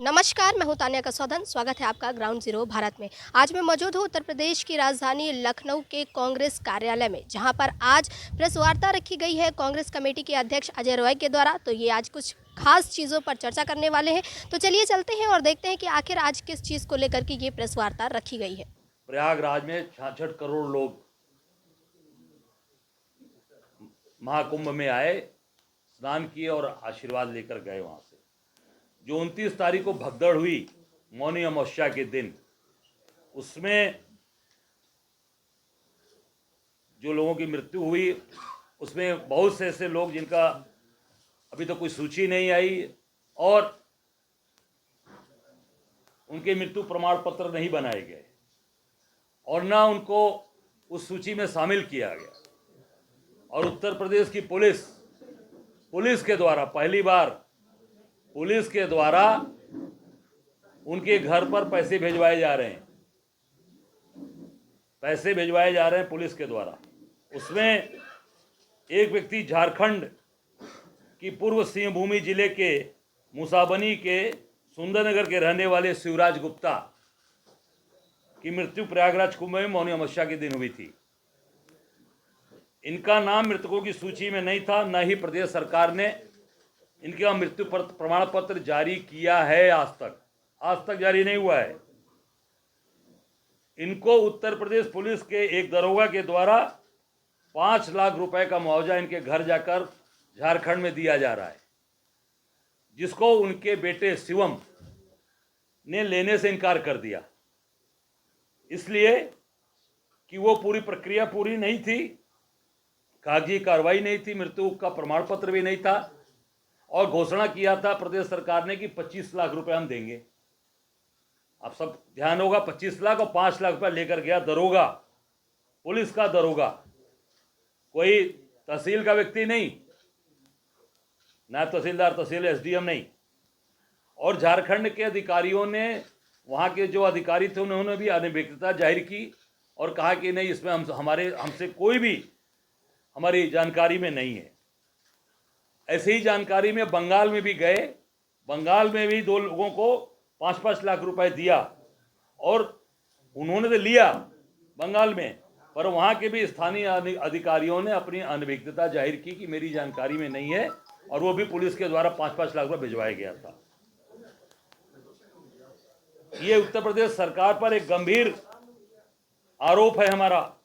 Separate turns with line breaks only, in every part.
नमस्कार, मैं हूं तान्या कसौदन। स्वागत है आपका ग्राउंड जीरो भारत में। आज मैं मौजूद हूं उत्तर प्रदेश की राजधानी लखनऊ के कांग्रेस कार्यालय में, जहां पर आज प्रेस वार्ता रखी गई है कांग्रेस कमेटी के अध्यक्ष अजय रॉय के द्वारा। तो ये आज कुछ खास चीज़ों पर चर्चा करने वाले हैं। तो चलिए चलते हैं और देखते हैं कि आखिर आज किस चीज़ को लेकर के ये प्रेस वार्ता रखी गई है।
प्रयागराज में 66 करोड़ लोग महाकुंभ में आए, स्नान किए और आशीर्वाद लेकर गए। वहां से जो 29 तारीख को भगदड़ हुई मौनी अमावस्या के दिन, उसमें जो लोगों की मृत्यु हुई, उसमें बहुत से ऐसे लोग जिनका अभी तो कोई सूची नहीं आई और उनके मृत्यु प्रमाण पत्र नहीं बनाए गए और ना उनको उस सूची में शामिल किया गया। और उत्तर प्रदेश की पुलिस के द्वारा पहली बार पुलिस के द्वारा उनके घर पर पैसे भिजवाए जा रहे हैं, पुलिस के द्वारा। उसमें एक व्यक्ति झारखंड की पूर्व सिंहभूमि जिले के मुसाबनी के सुंदरनगर के रहने वाले शिवराज गुप्ता की मृत्यु प्रयागराज कुंभ में मौनी अमावस्या के दिन हुई थी। इनका नाम मृतकों की सूची में नहीं था, न ही प्रदेश सरकार ने इनका मृत्यु प्रमाण पत्र जारी किया है। आज तक जारी नहीं हुआ है। इनको उत्तर प्रदेश पुलिस के एक दरोगा के द्वारा 5 लाख रुपए का मुआवजा इनके घर जाकर झारखंड में दिया जा रहा है, जिसको उनके बेटे शिवम ने लेने से इनकार कर दिया, इसलिए कि वो पूरी प्रक्रिया पूरी नहीं थी, कागजी कार्रवाई नहीं थी, मृत्यु का प्रमाण पत्र भी नहीं था और घोषणा किया था प्रदेश सरकार ने कि 25 लाख रुपए हम देंगे। आप सब ध्यान होगा, 25 लाख और 5 लाख रुपए लेकर गया दरोगा, पुलिस का दरोगा, कोई तहसील का व्यक्ति नहीं, नायब तहसीलदार, तहसील एसडीएम नहीं। और झारखंड के अधिकारियों ने, वहाँ के जो अधिकारी थे, उन्होंने भी अनभिज्ञता जाहिर की और कहा कि नहीं, इसमें हमसे कोई भी हमारी जानकारी में नहीं है। ऐसे ही जानकारी में बंगाल में भी गए, बंगाल में भी 2 लोगों को 5-5 लाख रुपए दिया और उन्होंने तो लिया बंगाल में, पर वहाँ के भी स्थानीय अधिकारियों ने अपनी अनभिज्ञता जाहिर की कि मेरी जानकारी में नहीं है, और वो भी पुलिस के द्वारा 5-5 लाख रुपए भिजवाया गया था। ये उत्तर प्रदेश सरकार पर एक गंभीर आरोप है हमारा।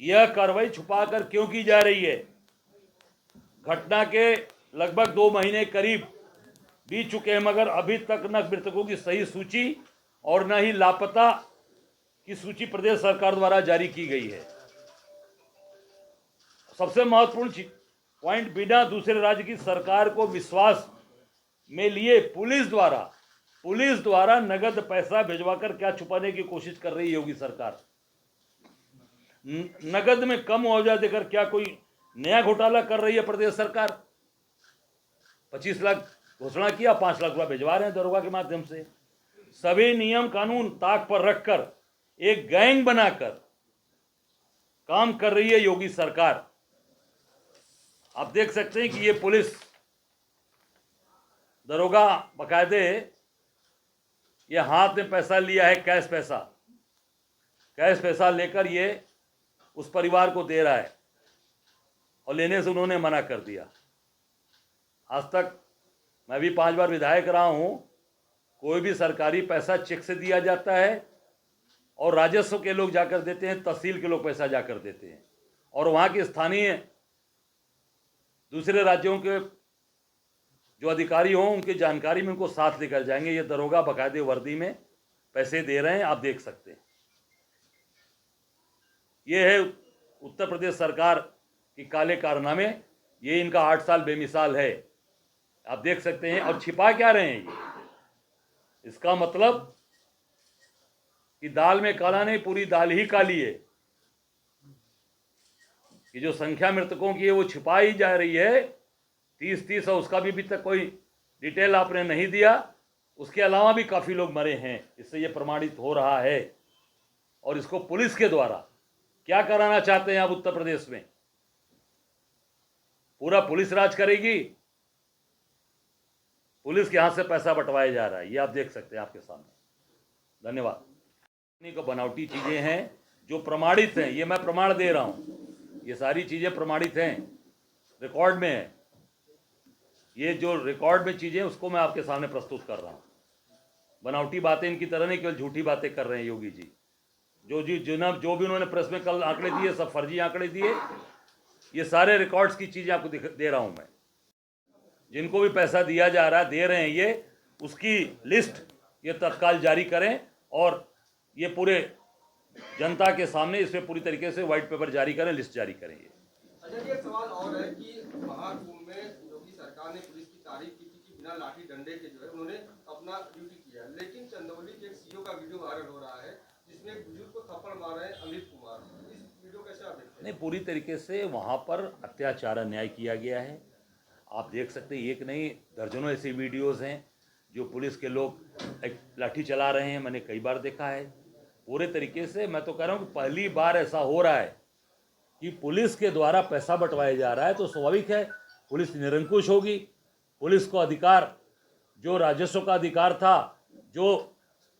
यह कार्रवाई छुपाकर क्यों की जा रही है? घटना के लगभग 2 महीने करीब बीत चुके हैं, मगर अभी तक न मृतकों की सही सूची और न ही लापता की सूची प्रदेश सरकार द्वारा जारी की गई है। सबसे महत्वपूर्ण पॉइंट, बिना दूसरे राज्य की सरकार को विश्वास में लिए पुलिस द्वारा नगद पैसा भिजवाकर क्या छुपाने की कोशिश कर रही है योगी सरकार? नगद में कम मुआवजा देकर क्या कोई नया घोटाला कर रही है प्रदेश सरकार? 25 लाख घोषणा किया, 5 लाख रुपया भिजवा रहे हैं दरोगा के माध्यम से। सभी नियम कानून ताक पर रखकर एक गैंग बनाकर काम कर रही है योगी सरकार। आप देख सकते हैं कि ये पुलिस दरोगा बकायदे ये हाथ में पैसा लिया है, कैश पैसा लेकर ये उस परिवार को दे रहा है और लेने से उन्होंने मना कर दिया। आज तक मैं भी 5 बार विधायक रहा हूं, कोई भी सरकारी पैसा चेक से दिया जाता है और राजस्व के लोग जाकर देते हैं, तहसील के लोग पैसा जाकर देते हैं, और वहां के स्थानीय दूसरे राज्यों के जो अधिकारी हों उनकी जानकारी में उनको साथ लेकर जाएंगे। ये दरोगा बकायदे वर्दी में पैसे दे रहे हैं, आप देख सकते हैं। ये है उत्तर प्रदेश सरकार की काले कारनामे। ये इनका 8 साल बेमिसाल है, आप देख सकते हैं। और छिपा क्या रहे हैं ये? इसका मतलब कि दाल में काला नहीं, पूरी दाल ही काली है। कि जो संख्या मृतकों की है वो छिपाई जा रही है 30 और उसका भी अभी तक कोई डिटेल आपने नहीं दिया। उसके अलावा भी काफ़ी लोग मरे हैं, इससे ये प्रमाणित हो रहा है। और इसको पुलिस के द्वारा क्या कराना चाहते हैं आप उत्तर प्रदेश में? पूरा पुलिस राज करेगी, पुलिस के हाथ से पैसा बंटवाया जा रहा है, ये आप देख सकते हैं आपके सामने। धन्यवाद। इन्हीं को बनावटी चीज़ें हैं जो प्रमाणित हैं, ये मैं प्रमाण दे रहा हूँ, ये सारी चीज़ें प्रमाणित हैं, रिकॉर्ड में है। ये जो रिकॉर्ड में चीज़ें उसको मैं आपके सामने प्रस्तुत कर रहा हूँ। बनावटी बातें इनकी तरह नहीं, केवल झूठी बातें कर रहे हैं योगी जी। जो भी उन्होंने प्रेस में कल आंकड़े दिए, सब फर्जी आंकड़े दिए। ये सारे रिकॉर्ड्स की चीज़ें आपको दे रहा हूँ मैं। जिनको भी पैसा दिया जा रहा है, दे रहे हैं ये, उसकी लिस्ट ये तत्काल जारी करें और ये पूरे जनता के सामने इस पर पूरी तरीके से व्हाइट पेपर जारी करें, लिस्ट जारी करें। ये
अच्छा, एक सवाल और है कि महाकुंभ में योगी सरकार ने पुलिस की तारीफ की थी कि बिना लाठी डंडे के जो है उन्होंने अपना ड्यूटी किया, लेकिन चंदौली के एक सीओ का वीडियो वायरल हो रहा है जिसमें एक बुजुर्ग को थप्पड़ मार रहे हैं अमित कुमार। इस वीडियो कैसे आप देखते हैं?
नहीं, पूरी तरीके से वहाँ पर अत्याचार अन्याय किया गया है। आप देख सकते हैं, एक नहीं दर्जनों ऐसी वीडियोज़ हैं जो पुलिस के लोग एक लाठी चला रहे हैं, मैंने कई बार देखा है। पूरे तरीके से मैं तो कह रहा हूँ कि पहली बार ऐसा हो रहा है कि पुलिस के द्वारा पैसा बंटवाया जा रहा है, तो स्वाभाविक है पुलिस निरंकुश होगी। पुलिस को अधिकार, जो राजस्व का अधिकार था, जो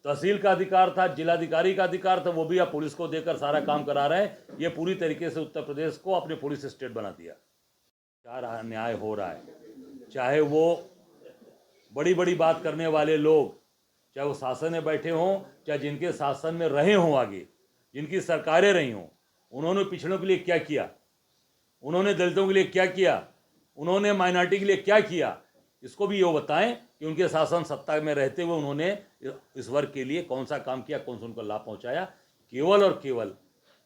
तहसील का अधिकार था, जिलाधिकारी का अधिकार था, वो भी आप पुलिस को देकर सारा काम करा रहे हैं। ये पूरी तरीके से उत्तर प्रदेश को अपने पुलिस स्टेट बना दिया। क्या अन्याय हो रहा है, चाहे वो बड़ी बड़ी बात करने वाले लोग, चाहे वो शासन में बैठे हों, चाहे जिनके शासन में रहे हों, आगे जिनकी सरकारें रही हों, उन्होंने पिछड़ों के लिए क्या किया, उन्होंने दलितों के लिए क्या किया, उन्होंने माइनॉरिटी के लिए क्या किया, इसको भी ये बताएं कि उनके शासन सत्ता में रहते हुए उन्होंने इस वर्ग के लिए कौन सा काम किया, कौन सा उनको लाभ पहुंचाया। केवल और केवल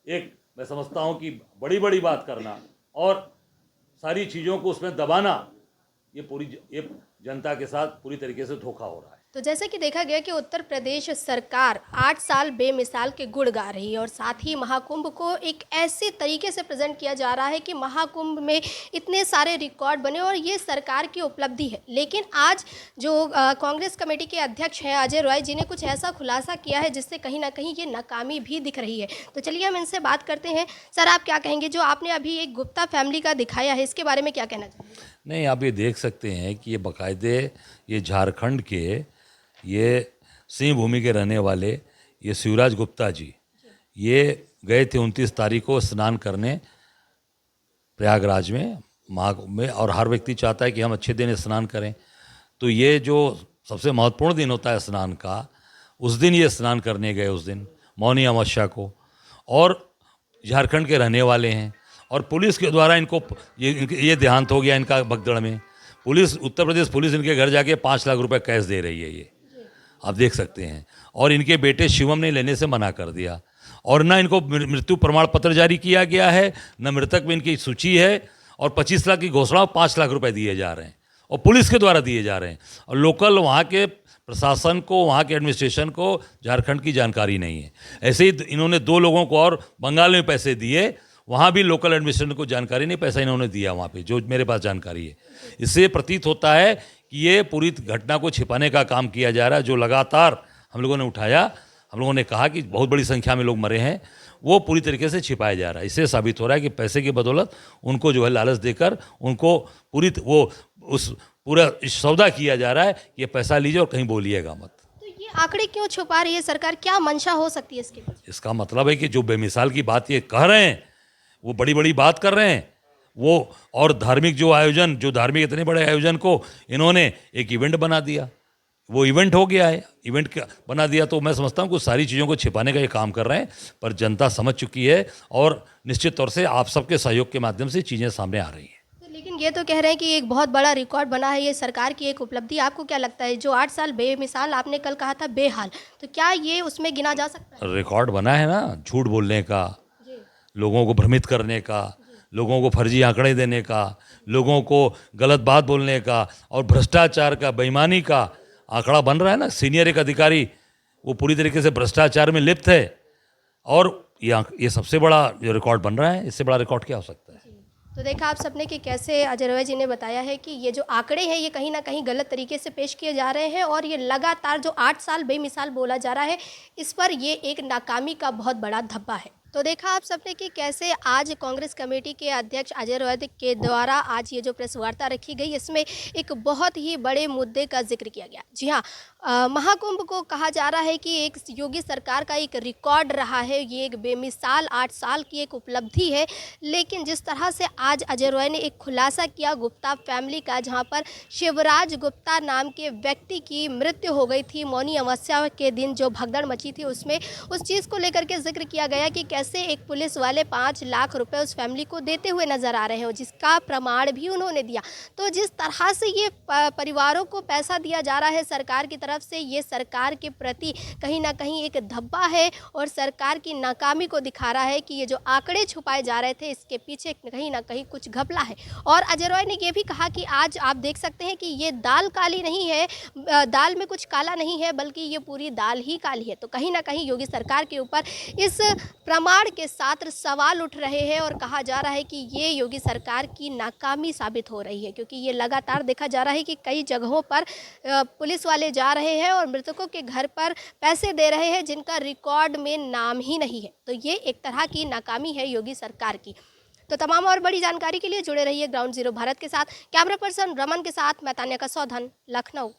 एक मैं समझता हूं कि बड़ी बड़ी बात करना और सारी चीज़ों को उसमें दबाना, ये जनता के साथ पूरी तरीके से धोखा हो रहा है।
तो जैसे कि देखा गया कि उत्तर प्रदेश सरकार 8 साल बेमिसाल के गुण गा रही है और साथ ही महाकुंभ को एक ऐसे तरीके से प्रेजेंट किया जा रहा है कि महाकुंभ में इतने सारे रिकॉर्ड बने और ये सरकार की उपलब्धि है। लेकिन आज जो कांग्रेस कमेटी के अध्यक्ष हैं अजय रॉय जी ने कुछ ऐसा खुलासा किया है जिससे कहीं ना कहीं ये नाकामी भी दिख रही है। तो चलिए हम इनसे बात करते हैं। सर, आप क्या कहेंगे, जो आपने अभी एक गुप्ता फैमिली का दिखाया है, इसके बारे में क्या कहना चाहिए?
नहीं, आप ये देख सकते हैं कि ये बाकायदे ये झारखंड के ये सिंह भूमि के रहने वाले ये शिवराज गुप्ता जी, ये गए थे 29 तारीख को स्नान करने प्रयागराज में, महाकुंभ में। और हर व्यक्ति चाहता है कि हम अच्छे दिन स्नान करें, तो ये जो सबसे महत्वपूर्ण दिन होता है स्नान का, उस दिन ये स्नान करने गए, उस दिन मौनी अमावस्या को। और झारखंड के रहने वाले हैं और पुलिस के द्वारा इनको ये देहांत हो गया इनका भगदड़ में। पुलिस, उत्तर प्रदेश पुलिस इनके घर जाके 5 लाख रुपए कैश दे रही है, ये आप देख सकते हैं। और इनके बेटे शिवम ने लेने से मना कर दिया और ना इनको मृत्यु प्रमाण पत्र जारी किया गया है, न मृतक में इनकी सूची है। और 25 लाख की घोषणा, 5 लाख रुपए दिए जा रहे हैं और पुलिस के द्वारा दिए जा रहे हैं। और लोकल वहाँ के प्रशासन को, वहाँ के एडमिनिस्ट्रेशन को झारखंड की जानकारी नहीं है। ऐसे ही इन्होंने 2 लोगों को और बंगाल में पैसे दिए, वहाँ भी लोकल एडमिनिस्ट्रेशन को जानकारी नहीं, पैसा इन्होंने दिया वहाँ पे, जो मेरे पास जानकारी है। इससे प्रतीत होता है कि ये पूरी घटना को छिपाने का काम किया जा रहा है, जो लगातार हम लोगों ने उठाया। हम लोगों ने कहा कि बहुत बड़ी संख्या में लोग मरे हैं, वो पूरी तरीके से छिपाया जा रहा है। इससे साबित हो रहा है कि पैसे की बदौलत उनको जो है लालच देकर उनको पूरा सौदा किया जा रहा है कि ये पैसा लीजिए और कहीं बोलिएगा मत।
तो ये आंकड़े क्यों छुपा रही है सरकार, क्या मंशा हो सकती है इसके पीछे?
इसका मतलब है कि जो बेमिसाल की बात ये कह रहे हैं, वो बड़ी बड़ी बात कर रहे हैं वो। और धार्मिक जो आयोजन, जो धार्मिक इतने बड़े आयोजन को इन्होंने एक इवेंट बना दिया, वो इवेंट हो गया है, इवेंट बना दिया। तो मैं समझता हूँ कि सारी चीज़ों को छिपाने का ये काम कर रहे हैं, पर जनता समझ चुकी है और निश्चित तौर से आप सबके सहयोग के माध्यम से चीज़ें सामने आ रही हैं।
लेकिन ये तो कह रहे हैं कि एक बहुत बड़ा रिकॉर्ड बना है, ये सरकार की एक उपलब्धि। आपको क्या लगता है, जो 8 साल बेमिसाल, आपने कल कहा था बेहाल, तो क्या ये उसमें गिना जा सकता है?
रिकॉर्ड बना है ना, झूठ बोलने का, लोगों को भ्रमित करने का, लोगों को फर्जी आंकड़े देने का, लोगों को गलत बात बोलने का और भ्रष्टाचार का, बेईमानी का आंकड़ा बन रहा है ना। सीनियर एक अधिकारी वो पूरी तरीके से भ्रष्टाचार में लिप्त है और ये सबसे बड़ा जो रिकॉर्ड बन रहा है, इससे बड़ा रिकॉर्ड क्या हो सकता है?
तो देखा आप सबने कि कैसे अजय रॉय जी ने बताया है कि ये जो आंकड़े हैं ये कहीं ना कहीं गलत तरीके से पेश किए जा रहे हैं और ये लगातार जो 8 साल बेमिसाल बोला जा रहा है, इस पर ये एक नाकामी का बहुत बड़ा धब्बा है। तो देखा आप सबने कि कैसे आज कांग्रेस कमेटी के अध्यक्ष अजय रोय के द्वारा आज ये जो प्रेस वार्ता रखी गई, इसमें एक बहुत ही बड़े मुद्दे का जिक्र किया गया। जी हाँ, महाकुंभ को कहा जा रहा है कि एक योगी सरकार का एक रिकॉर्ड रहा है, ये एक बेमिसाल 8 साल की एक उपलब्धि है। लेकिन जिस तरह से आज अजय रोय ने एक खुलासा किया गुप्ता फैमिली का, जहाँ पर शिवराज गुप्ता नाम के व्यक्ति की मृत्यु हो गई थी मौनी अमावस्या के दिन, जो भगदड़ मची थी उसमें उस चीज़ को लेकर के जिक्र किया गया कि कैसे एक पुलिस वाले 5 लाख रुपए उस फैमिली को देते हुए नजर आ रहे हैं, जिसका प्रमाण भी उन्होंने दिया। तो जिस तरह से ये परिवारों को पैसा दिया जा रहा है सरकार की तरफ से, ये सरकार के प्रति कहीं ना कहीं एक धब्बा है और सरकार की नाकामी को दिखा रहा है कि ये जो आंकड़े छुपाए जा रहे थे, इसके पीछे कहीं ना कहीं कुछ घपला है। और अजय रॉय ने ये भी कहा कि आज आप देख सकते हैं कि ये दाल काली नहीं है, दाल में कुछ काला नहीं है, बल्कि ये पूरी दाल ही काली है। तो कहीं ना कहीं योगी सरकार के ऊपर इस प्रमाण के साथ सवाल उठ रहे हैं और कहा जा रहा है कि ये योगी सरकार की नाकामी साबित हो रही है, क्योंकि ये लगातार देखा जा रहा है कि कई जगहों पर पुलिस वाले जा रहे हैं और मृतकों के घर पर पैसे दे रहे हैं जिनका रिकॉर्ड में नाम ही नहीं है। तो ये एक तरह की नाकामी है योगी सरकार की। तो तमाम और बड़ी जानकारी के लिए जुड़े रहिए ग्राउंड जीरो भारत के साथ। कैमरा पर्सन रमन के साथ मैं तान्या का सौधन, लखनऊ।